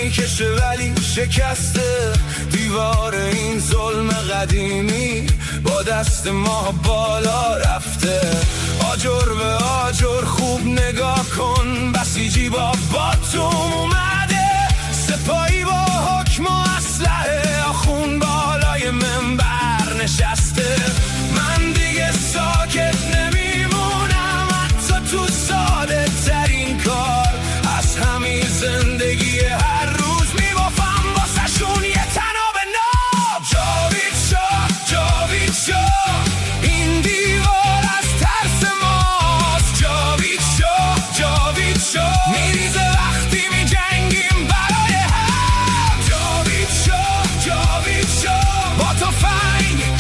میکشه ولی شکسته، دیوار این ظلم قدیمی با دست ما بالا رفته. آجر به آجر خوب نگاه کن، بسیجی با باتوم اومده، سپاهی با حکم و اسلحه، آخون بالای منبر نشسته. من دیگه ساکت نمیمونم حتی تو ساده ترین کار، از همین زندگی هر روز میبافم واسه شون یه تناب ناب. جاوید شاه جاوید شاه این دیوار از ترس ماست، جاوید شاه جاوید شاه میریزه وقتی میجنگیم برای هم. جاوید شاه جاوید شاه با تفنگ